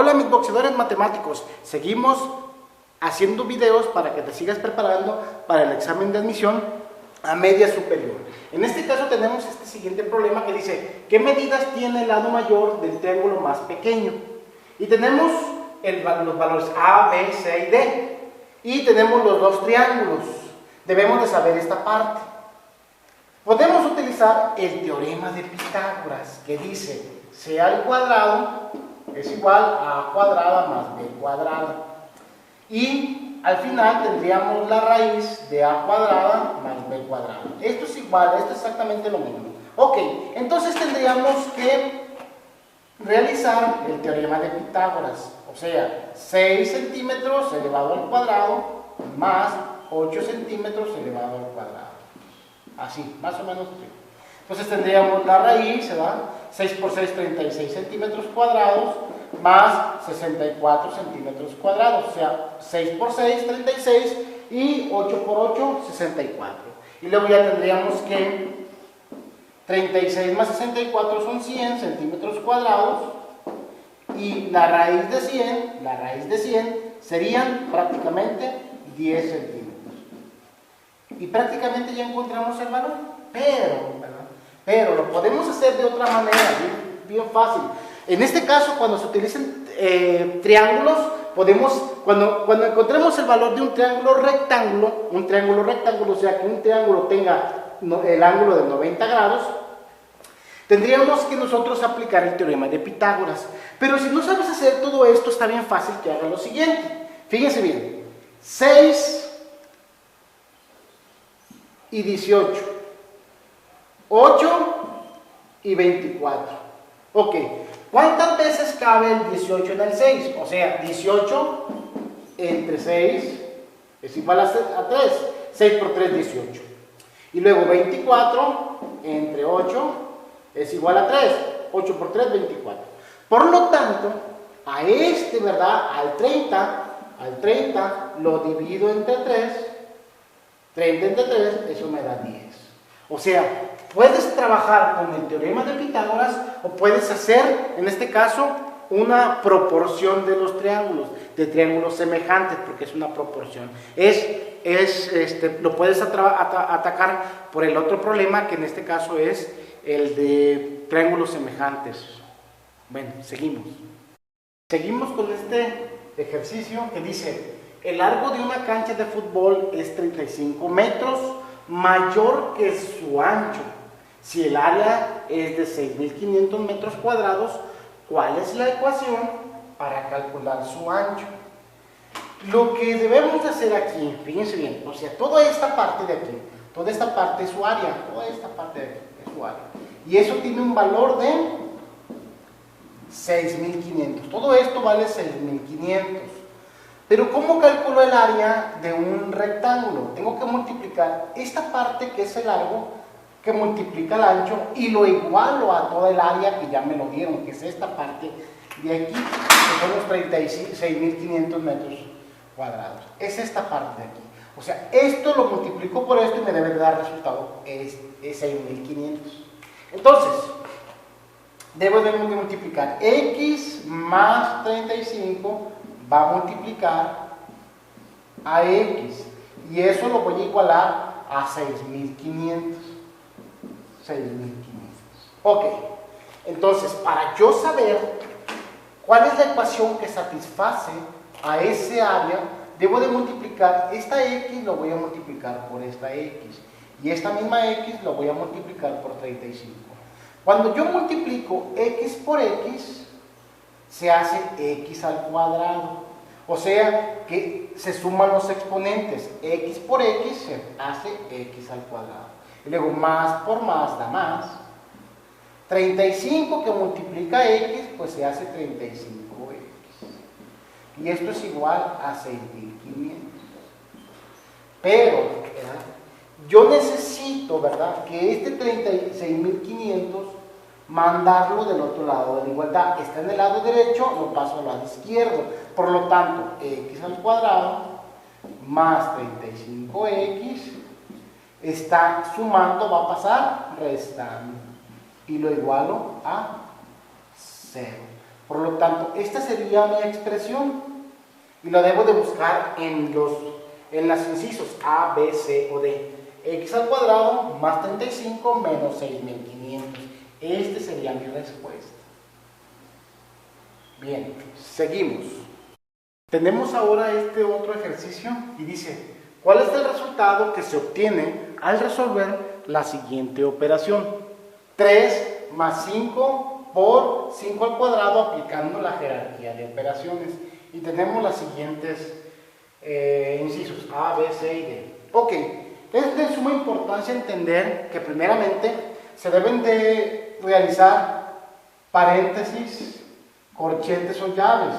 Hola mis boxeadores matemáticos, seguimos haciendo videos para que te sigas preparando para el examen de admisión a media superior. En este caso tenemos este siguiente problema que dice, ¿qué medidas tiene el lado mayor del triángulo más pequeño? Y tenemos los valores A, B, C y D. Y tenemos los dos triángulos. Debemos de saber esta parte. Podemos utilizar el teorema de Pitágoras, que dice, C al cuadrado es igual a A cuadrada más B cuadrada. Y al final tendríamos la raíz de A cuadrada más B cuadrada. Esto es igual, esto es exactamente lo mismo. Ok, entonces tendríamos que realizar el teorema de Pitágoras. O sea, 6 centímetros elevado al cuadrado más 8 centímetros elevado al cuadrado. Así, más o menos. Entonces tendríamos la raíz, ¿verdad? 6 por 6, 36 centímetros cuadrados, más 64 centímetros cuadrados. O sea, 6 por 6, 36, y 8 por 8, 64. Y luego ya tendríamos que 36 más 64 son 100 centímetros cuadrados, y la raíz de 100 serían prácticamente 10 centímetros. Y prácticamente ya encontramos el valor, pero lo podemos hacer de otra manera, bien fácil. En este caso, cuando se utilicen triángulos, cuando encontremos el valor de un triángulo rectángulo, o sea que un triángulo tenga el ángulo de 90 grados, tendríamos que nosotros aplicar el teorema de Pitágoras. Pero si no sabes hacer todo esto, está bien fácil que hagas lo siguiente. Fíjense bien, 6 y 18, 8 y 24. Ok, ¿cuántas veces cabe el 18 en el 6? O sea, 18 entre 6 es igual a 3. 6 por 3, 18. Y luego 24 entre 8 es igual a 3. 8 por 3, 24. Por lo tanto, a este, ¿verdad? Al 30 lo divido entre 3. 30 entre 3, eso me da 10. O sea, puedes trabajar con el teorema de Pitágoras o puedes hacer, en este caso, una proporción de los triángulos, de triángulos semejantes, porque es una proporción. Lo puedes atacar por el otro problema, que en este caso es el de triángulos semejantes. Bueno, seguimos. Seguimos con este ejercicio que dice, el largo de una cancha de fútbol es 35 metros, mayor que su ancho. Si el área es de 6.500 metros cuadrados, ¿cuál es la ecuación para calcular su ancho? Lo que debemos de hacer aquí, fíjense bien, o sea, toda esta parte de aquí, toda esta parte es su área, toda esta parte de aquí es su área. Y eso tiene un valor de 6.500. Todo esto vale 6.500. Pero ¿cómo calculo el área de un rectángulo? Tengo que multiplicar esta parte que es el largo, que multiplica el ancho, y lo igualo a toda el área que ya me lo dieron, que es esta parte de aquí, que son los 36.500 metros cuadrados. Es esta parte de aquí. O sea, esto lo multiplico por esto y me debe dar resultado, es 6.500. Entonces, debemos de multiplicar x más 35 va a multiplicar a x, y eso lo voy a igualar a 6.500. Ok, entonces para yo saber cuál es la ecuación que satisface a ese área, debo de multiplicar esta x, lo voy a multiplicar por esta x, y esta misma x lo voy a multiplicar por 35. Cuando yo multiplico x por x, se hace x al cuadrado. O sea que se suman los exponentes. X por x se hace x al cuadrado. Y luego más por más da más. 35 que multiplica x, pues se hace 35x. Y esto es igual a 6.500. Pero, ¿verdad? Yo necesito, ¿verdad?, que este 36.500 mandarlo del otro lado de la igualdad. Está en el lado derecho, lo paso al lado izquierdo. Por lo tanto, x al cuadrado más 35x está sumando, va a pasar restando. Y lo igualo a 0. Por lo tanto, esta sería mi expresión y la debo de buscar en los incisos A, B, C o D. X al cuadrado más 35 menos 6500. Este sería mi respuesta. Bien, seguimos. Tenemos ahora este otro ejercicio y dice, ¿cuál es el resultado que se obtiene al resolver la siguiente operación? 3 más 5 por 5 al cuadrado aplicando la jerarquía de operaciones. Y tenemos las siguientes incisos A, B, C y D. Ok, es de suma importancia entender que primeramente se deben de realizar paréntesis, corchetes o llaves,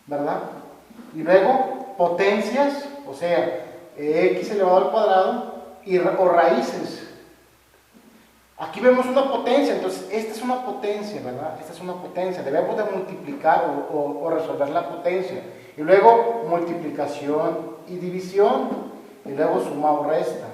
¿verdad? Y luego potencias, o sea, x elevado al cuadrado o raíces. Aquí vemos una potencia, entonces esta es una potencia, ¿verdad? Esta es una potencia, debemos de multiplicar o resolver la potencia. Y luego multiplicación y división, y luego suma o resta.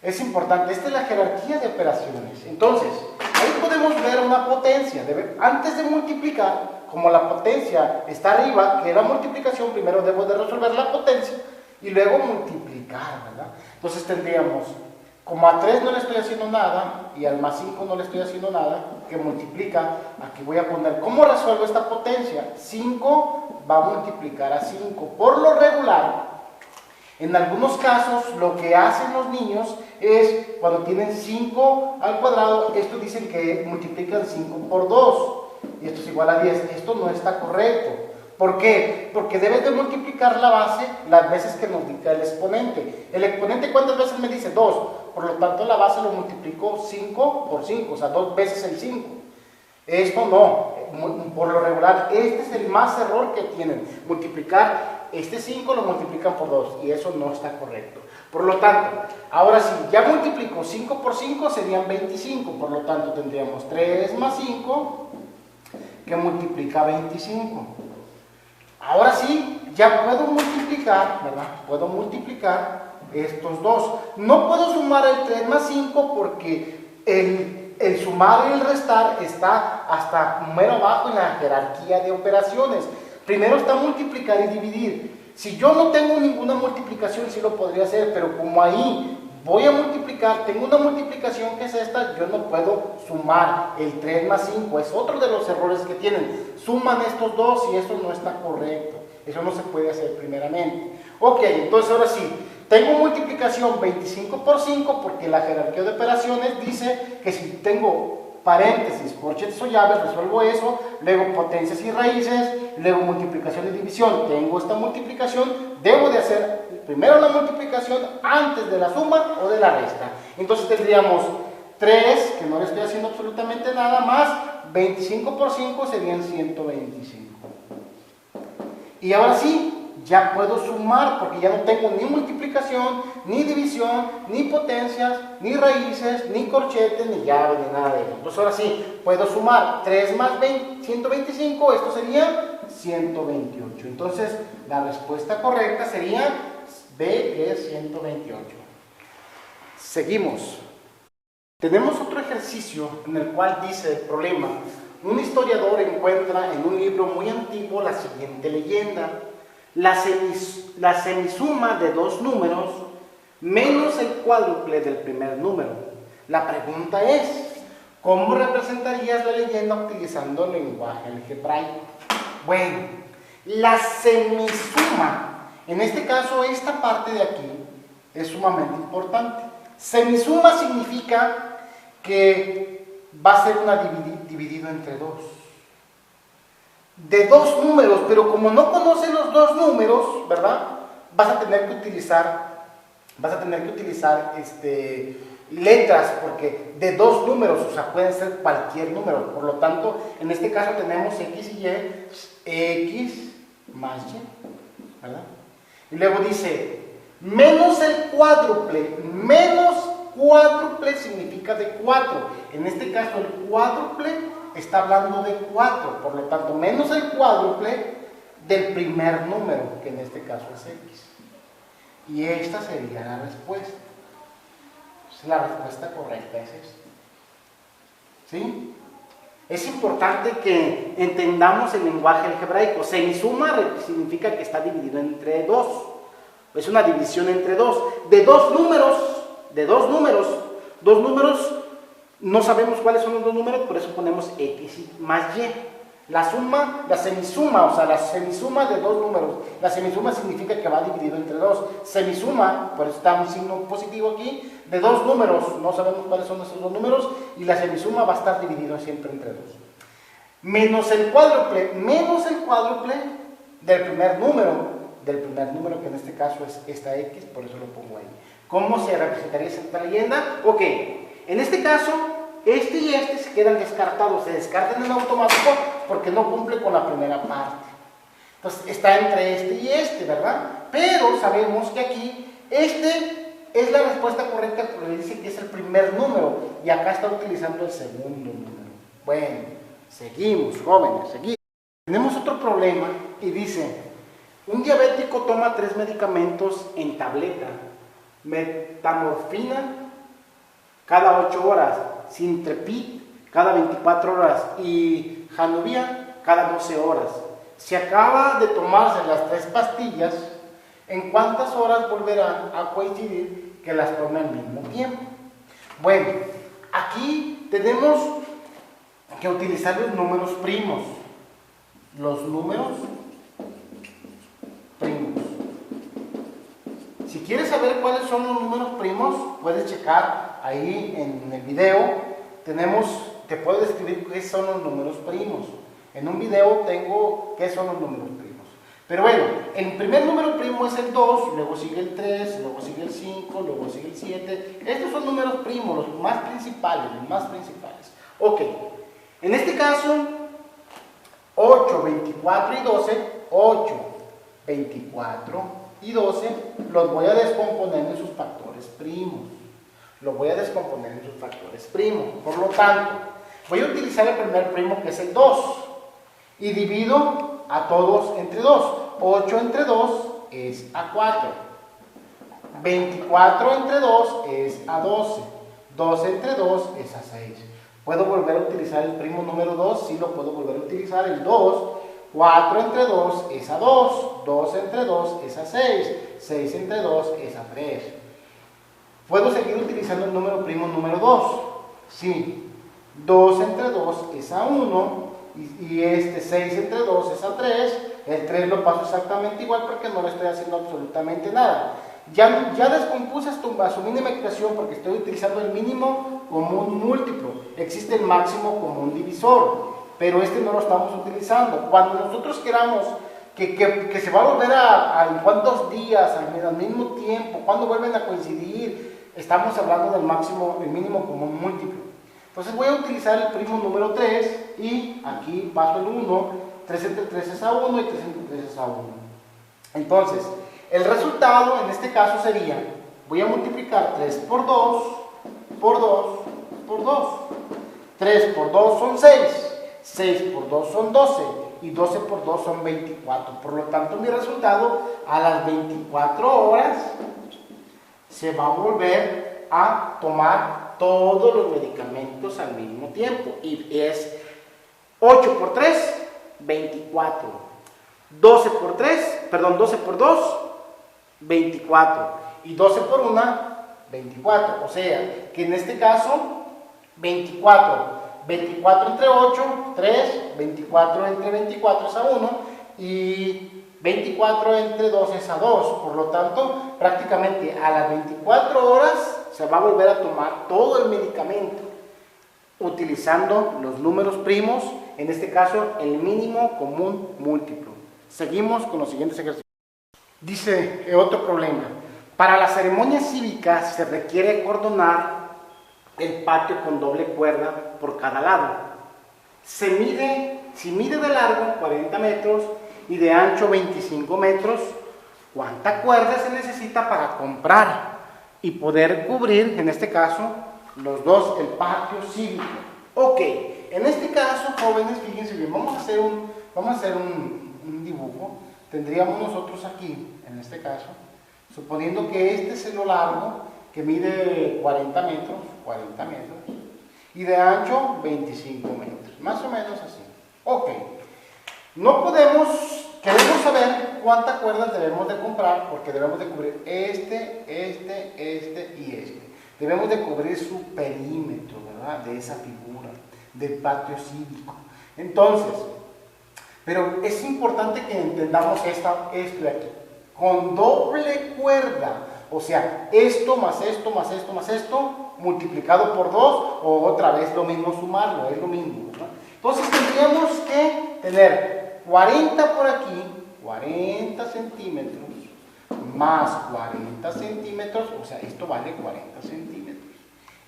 Es importante, esta es la jerarquía de operaciones. Entonces, ahí podemos ver una potencia. Antes de multiplicar, como la potencia está arriba, que es la multiplicación, primero debo de resolver la potencia y luego multiplicar, ¿verdad? Entonces tendríamos, como a 3 no le estoy haciendo nada y al más 5 no le estoy haciendo nada, que multiplica, aquí voy a poner, ¿cómo resuelvo esta potencia? 5 va a multiplicar a 5. Por lo regular, en algunos casos, lo que hacen los niños es, cuando tienen 5 al cuadrado, estos dicen que multiplican 5 por 2, y esto es igual a 10. Esto no está correcto. ¿Por qué? Porque debes de multiplicar la base las veces que nos diga el exponente. ¿El exponente cuántas veces me dice? 2. Por lo tanto, la base lo multiplico 5 por 5, o sea, 2 veces el 5. Esto no. Por lo regular, este es el más error que tienen. Multiplicar este 5 lo multiplican por 2 y eso no está correcto. Por lo tanto, ahora sí, ya multiplico 5 por 5 serían 25. Por lo tanto, tendríamos 3 más 5 que multiplica 25. Ahora sí, ya puedo multiplicar, ¿verdad? Puedo multiplicar estos dos. No puedo sumar el 3 más 5 porque el sumar y el restar está hasta número abajo en la jerarquía de operaciones. Primero está multiplicar y dividir. Si yo no tengo ninguna multiplicación, sí lo podría hacer, pero como ahí voy a multiplicar, tengo una multiplicación que es esta, yo no puedo sumar el 3 más 5. Es otro de los errores que tienen. Suman estos dos y eso no está correcto. Eso no se puede hacer primeramente. Ok, entonces ahora sí, tengo multiplicación 25 por 5 porque la jerarquía de operaciones dice que si tengo paréntesis, corchetes o llaves, resuelvo eso, luego potencias y raíces, luego multiplicación y división, tengo esta multiplicación, debo de hacer primero la multiplicación antes de la suma o de la resta. Entonces tendríamos 3, que no le estoy haciendo absolutamente nada, más 25 por 5 serían 125. Y ahora sí, ya puedo sumar porque ya no tengo ni multiplicación, ni división, ni potencias, ni raíces, ni corchetes, ni llaves, ni nada de eso. Entonces ahora sí, puedo sumar 3 más 125, esto sería 128. Entonces la respuesta correcta sería B, que es 128. Seguimos. Tenemos otro ejercicio en el cual dice el problema: un historiador encuentra en un libro muy antiguo la siguiente leyenda: la semisuma de dos números menos el cuádruple del primer número. La pregunta es, ¿cómo representarías la leyenda utilizando el lenguaje algebraico? Bueno, la semisuma, en este caso esta parte de aquí es sumamente importante. Semisuma significa que va a ser una dividido entre dos. De dos números, pero como no conoces los dos números, ¿verdad? Vas a tener que utilizar letras, porque de dos números, o sea, pueden ser cualquier número. Por lo tanto, en este caso tenemos X y Y, X más Y, ¿verdad? Y luego dice, menos el cuádruple, menos cuádruple significa de 4. En este caso, el cuádruple está hablando de 4, por lo tanto, menos el cuádruple del primer número, que en este caso es X. Y esta sería la respuesta. Entonces, la respuesta correcta es esta. ¿Sí? Es importante que entendamos el lenguaje algebraico. Semisuma significa que está dividido entre 2. Es una división entre 2. De dos números, no sabemos cuáles son los dos números, por eso ponemos X más Y. La semisuma de dos números. La semisuma significa que va dividido entre 2. Semisuma, por eso está un signo positivo aquí, de dos números. No sabemos cuáles son esos dos números y la semisuma va a estar dividido siempre entre 2. Menos el cuádruple del primer número, que en este caso es esta X, por eso lo pongo ahí. ¿Cómo se representaría esta leyenda? Ok, en este caso, este y este se quedan descartados, se descartan en automático porque no cumple con la primera parte. Entonces está entre este y este, ¿verdad? Pero sabemos que aquí este es la respuesta correcta porque dice que es el primer número y acá está utilizando el segundo número. Bueno, seguimos, jóvenes, seguimos. Tenemos otro problema y dice, un diabético toma 3 medicamentos en tableta, metamorfina cada 8 horas, Sintrepid cada 24 horas y Januvia cada 12 horas. Si acaba de tomarse las 3 pastillas, ¿en cuántas horas volverán a coincidir que las tome al mismo tiempo? Bueno, aquí tenemos que utilizar los números primos. Los números primos. Si quieres saber cuáles son los números primos, puedes checar ahí en el video. Te puedo describir qué son los números primos. En un video tengo qué son los números primos. Pero bueno, el primer número primo es el 2, luego sigue el 3, luego sigue el 5, luego sigue el 7. Estos son números primos, los más principales, Ok, en este caso, 8, 24 y 12, 8, 24 y 12, los voy a descomponer en sus factores primos. Por lo tanto, voy a utilizar el primer primo que es el 2 y divido a todos entre 2. 8 entre 2 es a 4. 24 entre 2 es a 12. 12 entre 2 es a 6. ¿Puedo volver a utilizar el primo número 2? Sí, lo puedo volver a utilizar, el 2. 4 entre 2 es a 2. 2 entre 2 es a 6. 6 entre 2 es a 3. ¿Puedo seguir utilizando el número primo número 2? Sí. 2 entre 2 es a 1. Y 6 entre 2 es a 3. El 3 lo paso exactamente igual porque no le estoy haciendo absolutamente nada. Ya descompuse a su mínima expresión porque estoy utilizando el mínimo común múltiplo. Existe el máximo común divisor, pero este no lo estamos utilizando. Cuando nosotros queramos que se va a volver en cuántos días, al mismo tiempo, cuándo vuelven a coincidir, estamos hablando del mínimo común múltiplo. Entonces voy a utilizar el primo número 3 y aquí paso el 1, 3 entre 3 es a 1 y 3 entre 3 es a 1. Entonces, el resultado en este caso sería, voy a multiplicar 3 por 2, por 2, por 2. 3 por 2 son 6, 6 por 2 son 12 y 12 por 2 son 24. Por lo tanto, mi resultado a las 24 horas se va a volver a tomar todos los medicamentos al mismo tiempo. Y es 8 por 3, 24. 12 por 2, 24. Y 12 por 1, 24. O sea, que en este caso, 24. 24 entre 8, 3. 24 entre 24 es a 1. Y 24 entre 2 es a 2. Por lo tanto, prácticamente a las 24 horas se va a volver a tomar todo el medicamento utilizando los números primos, en este caso el mínimo común múltiplo. Seguimos con los siguientes ejercicios. Dice otro problema. Para las ceremonias cívicas se requiere cordonar el patio con doble cuerda por cada lado. Si mide de largo 40 metros y de ancho 25 metros, ¿cuánta cuerda se necesita para comprar y poder cubrir, en este caso, los dos, el patio cívico? Ok, en este caso, jóvenes, fíjense bien, vamos a hacer un dibujo. Tendríamos nosotros aquí, en este caso, suponiendo que este es lo largo, que mide 40 metros, y de ancho 25 metros. más o menos así. Ok, no podemos, queremos saber cuántas cuerdas debemos de comprar porque debemos de cubrir este y este. Debemos de cubrir su perímetro, ¿verdad? De esa figura, del patio cívico. Entonces, pero es importante que entendamos esto de aquí. Con doble cuerda, o sea, esto más esto más esto más esto, multiplicado por 2, o otra vez lo mismo sumarlo, es lo mismo, ¿verdad? Entonces tendríamos que tener 40 por aquí, 40 centímetros, más 40 centímetros, o sea, esto vale 40 centímetros.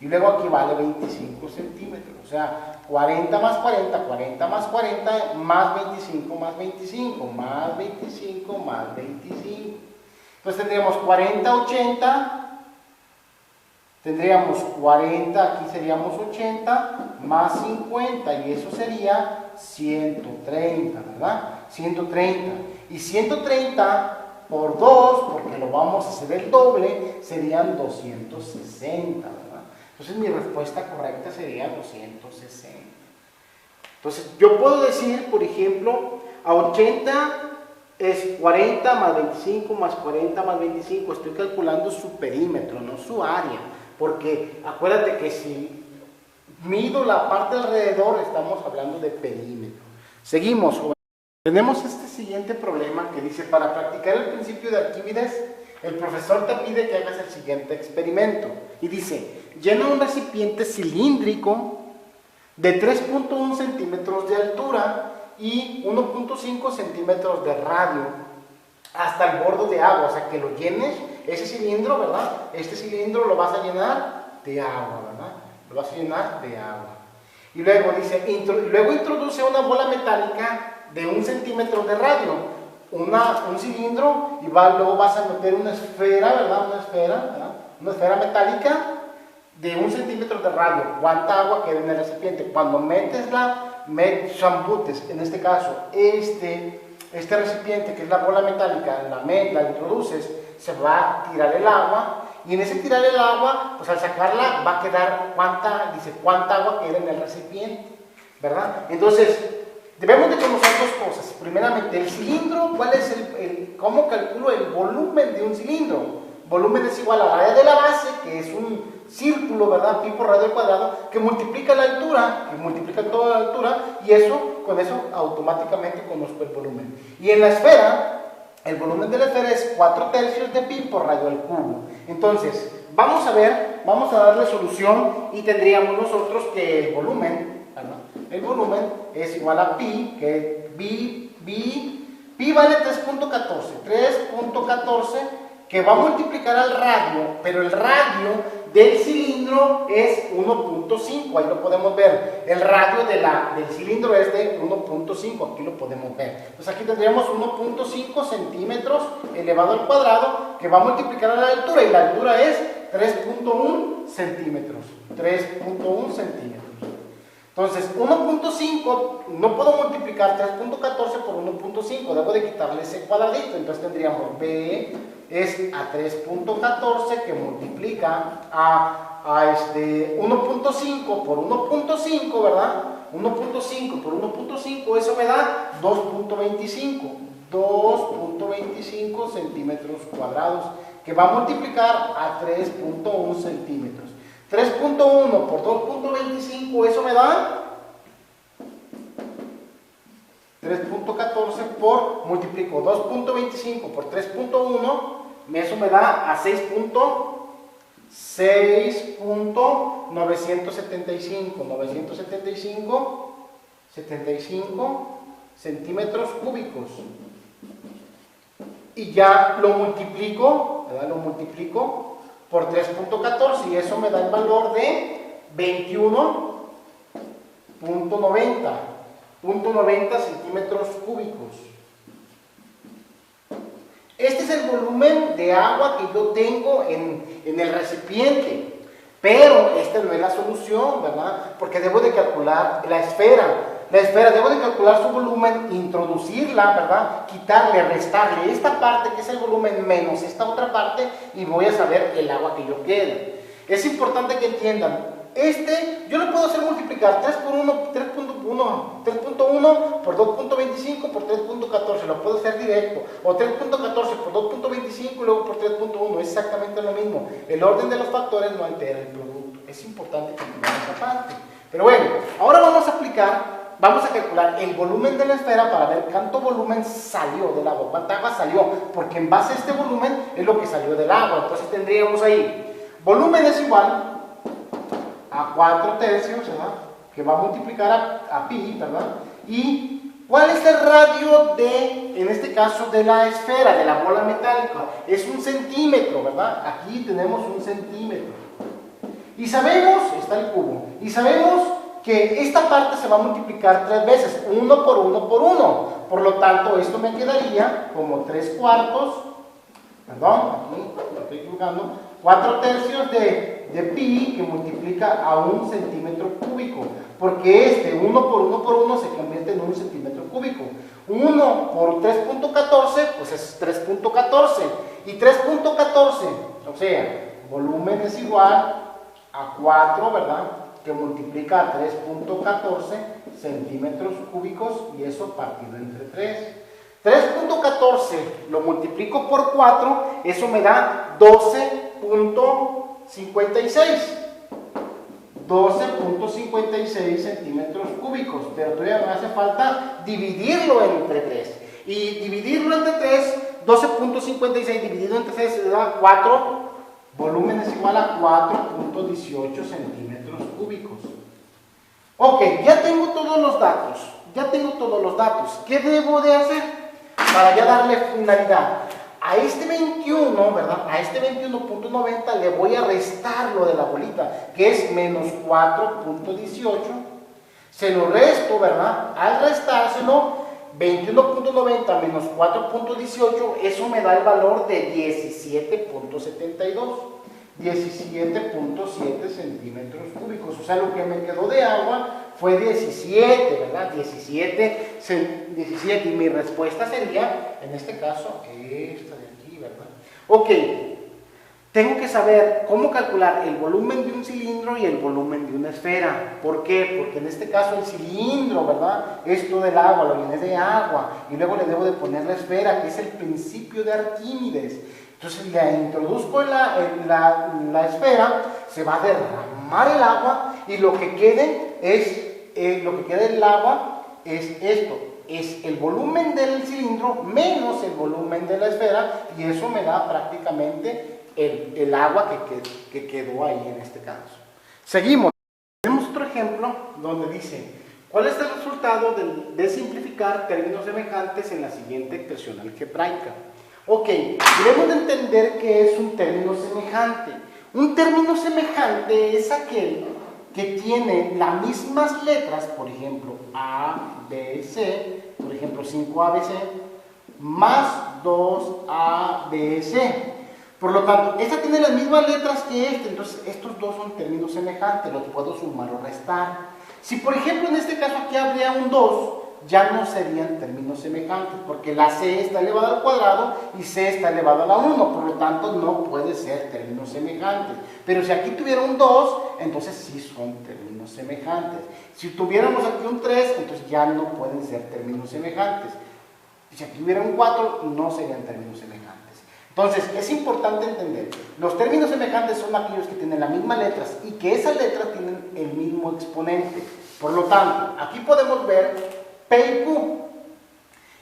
Y luego aquí vale 25 centímetros, o sea, 40 más 40, 40 más 40, más 25, más 25, más 25, más 25. Entonces tendríamos 40, 80, tendríamos 40, aquí seríamos 80, más 50, y eso sería 130, ¿verdad? 130. Y 130 por 2, porque lo vamos a hacer el doble, serían 260, ¿verdad? Entonces mi respuesta correcta sería 260. Entonces yo puedo decir, por ejemplo, a 80 es 40 más 25 más 40 más 25. Estoy calculando su perímetro, no su área. Porque acuérdate que si mido la parte alrededor, estamos hablando de perímetro. Seguimos, jóvenes. Tenemos este siguiente problema que dice, para practicar el principio de Arquímedes, el profesor te pide que hagas el siguiente experimento. Y dice, llena un recipiente cilíndrico de 3.1 centímetros de altura y 1.5 centímetros de radio hasta el borde de agua. O sea, que lo llenes, ese cilindro, ¿verdad? Este cilindro lo vas a llenar de agua, ¿verdad? Lo vas a llenar de agua. Y luego dice, luego introduce una bola metálica de 1 centímetro de radio, un cilindro, y luego vas a meter una esfera, ¿verdad? ¿Verdad? Una esfera metálica de 1 centímetro de radio. ¿Cuánta agua queda en el recipiente? Cuando zambutes, en este caso, este recipiente que es la bola metálica, la introduces, se va a tirar el agua, y en ese tirar el agua, pues al sacarla va a quedar cuánta agua queda en el recipiente, ¿verdad? Entonces, debemos de conocer dos cosas. Primeramente, el cilindro, ¿cómo calculo el volumen de un cilindro? Volumen es igual a la área de la base, que es un círculo, ¿verdad? Pi por radio al cuadrado, que multiplica la altura, que multiplica toda la altura, y con eso automáticamente conozco el volumen. Y en la esfera, el volumen de la esfera es 4/3 de pi por radio al cubo. Entonces, vamos a darle solución, y tendríamos nosotros que el volumen, ¿verdad? El volumen es igual a pi, que pi vale 3.14, que va a multiplicar al radio, pero el radio del cilindro es 1.5, ahí lo podemos ver. El radio del cilindro es de 1.5, aquí lo podemos ver. Entonces aquí tendríamos 1.5 centímetros elevado al cuadrado, que va a multiplicar a la altura, y la altura es 3.1 centímetros. 3.1 centímetros. Entonces, 1.5, no puedo multiplicar 3.14 por 1.5, debo de quitarle ese cuadradito. Entonces tendríamos B es a 3.14, que multiplica a 1.5 por 1.5, ¿verdad? 1.5 por 1.5, eso me da 2.25 centímetros cuadrados, que va a multiplicar a 3.1 centímetros. 3.1 por 2.25, eso me da 3.14 multiplico 2.25 por 3.1, eso me da a 975 centímetros cúbicos. Y ya lo multiplico, ¿verdad? Lo multiplico por 3.14, y eso me da el valor de 21.90 centímetros cúbicos. Este es el volumen de agua que yo tengo en el recipiente, pero esta no es la solución, ¿verdad? Porque debo de calcular la esfera, debo de calcular su volumen, introducirla, ¿verdad? Quitarle, restarle esta parte que es el volumen menos esta otra parte, y voy a saber el agua que yo quiero. Es importante que entiendan, yo lo puedo hacer multiplicar 3 por 1, 3.1 por 2.25 por 3.14, lo puedo hacer directo, o 3.14 por 2.25 y luego por 3.1, es exactamente lo mismo. El orden de los factores no altera el producto, es importante continuar esa parte. Pero bueno, ahora vamos a calcular el volumen de la esfera para ver cuánto volumen salió del agua, cuánta agua salió, porque en base a este volumen es lo que salió del agua. Entonces tendríamos ahí, volumen es igual a 4 tercios, ¿verdad?, que va a multiplicar a pi, ¿verdad? Y ¿cuál es el radio de, en este caso, de la esfera, de la bola metálica? Es 1 centímetro, ¿verdad? Aquí tenemos 1 centímetro. Y sabemos, está el cubo, y sabemos que esta parte se va a multiplicar 3 veces, 1 por 1 por 1. Por lo tanto, esto me quedaría como 3 cuartos, perdón, aquí me estoy equivocando, 4 tercios de pi que multiplica a 1 centímetro cúbico, porque este 1 por 1 por 1 se convierte en 1 centímetro cúbico. 1 por 3.14, pues es 3.14, y 3.14, o sea, volumen es igual a 4, ¿verdad?, que multiplica a 3.14 centímetros cúbicos, y eso partido entre 3. 3.14 lo multiplico por 4, eso me da 12.56. 12.56 centímetros cúbicos, pero todavía me hace falta dividirlo entre 3. Y dividirlo entre 3, 12.56 dividido entre 3 da 4, volumen es igual a 4.18 centímetros cúbicos. Ok, ya tengo todos los datos, ¿qué debo de hacer para ya darle finalidad? A este 21, ¿verdad? A este 21.90 le voy a restar lo de la bolita, que es menos 4.18. Se lo resto, ¿verdad? Al restárselo, 21.90 menos 4.18, eso me da el valor de 17.72. 17.7 centímetros cúbicos. O sea, lo que me quedó de agua fue 17, ¿verdad? 17, y mi respuesta sería, en este caso, esta de aquí, ¿verdad? Ok, tengo que saber cómo calcular el volumen de un cilindro y el volumen de una esfera. ¿Por qué? Porque en este caso el cilindro, ¿verdad?, es todo el agua, lo llené de agua, y luego le debo de poner la esfera, que es el principio de Arquímedes. Entonces le introduzco en la esfera, se va a derramar el agua, y lo que quede del agua es esto, es el volumen del cilindro menos el volumen de la esfera, y eso me da prácticamente el agua que quedó ahí en este caso. Seguimos. Tenemos otro ejemplo donde dice, ¿cuál es el resultado de simplificar términos semejantes en la siguiente expresión algebraica? Ok, debemos de entender qué es un término semejante. Un término semejante es aquel que tiene las mismas letras, por ejemplo, A, B, C, por ejemplo, 5ABC, más 2ABC. Por lo tanto, esta tiene las mismas letras que este, entonces estos dos son términos semejantes, los puedo sumar o restar. Si, por ejemplo, en este caso aquí habría un 2, ya no serían términos semejantes, porque la C está elevada al cuadrado y C está elevado a la 1, por lo tanto no puede ser términos semejantes. Pero si aquí tuviera un 2, entonces sí son términos semejantes. Si tuviéramos aquí un 3, entonces ya no pueden ser términos semejantes. Si aquí hubiera un 4, no serían términos semejantes. Entonces, es importante entender, los términos semejantes son aquellos que tienen las mismas letras y que esas letras tienen el mismo exponente. Por lo tanto, aquí podemos ver P y Q.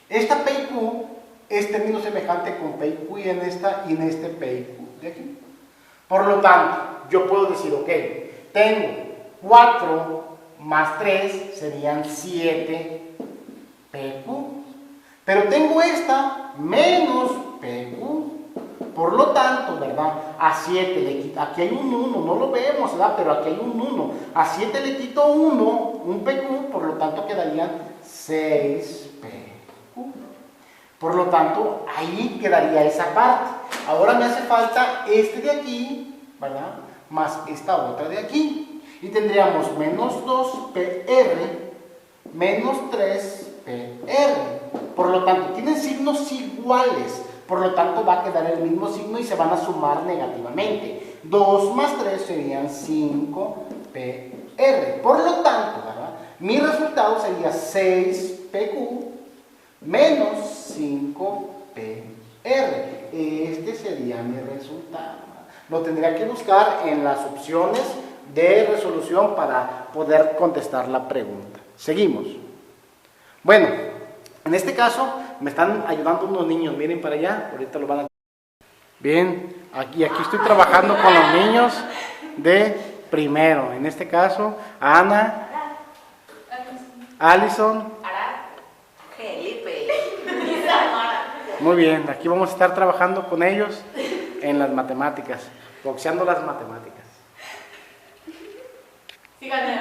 Esta P y Q es término semejante con P y Q y en este P y Q de aquí. Por lo tanto, yo puedo decir, ok, tengo 4 más 3 serían 7 PQ. Pero tengo esta menos PQ. Por lo tanto, ¿verdad? A 7 le quito, aquí hay un 1, no lo vemos, ¿verdad? Pero aquí hay un 1. A 7 le quito 1, un PQ, por lo tanto quedarían 6 PQ. Por lo tanto, ahí quedaría esa parte. Ahora me hace falta este de aquí, ¿verdad? Más esta otra de aquí. Y tendríamos menos 2 PR menos 3 PR. Por lo tanto, tienen signos iguales. Por lo tanto, va a quedar el mismo signo y se van a sumar negativamente. 2 más 3 serían 5 PR. Por lo tanto, ¿verdad? Mi resultado sería 6PQ menos 5PR. Este sería mi resultado. Lo tendría que buscar en las opciones de resolución para poder contestar la pregunta. Seguimos. Bueno, en este caso me están ayudando unos niños. Miren para allá, ahorita lo van a... Bien, aquí estoy trabajando con los niños de primero. En este caso, Ana, Alison, Felipe. muy bien, aquí vamos a estar trabajando con ellos en las matemáticas, boxeando las matemáticas. Síganme.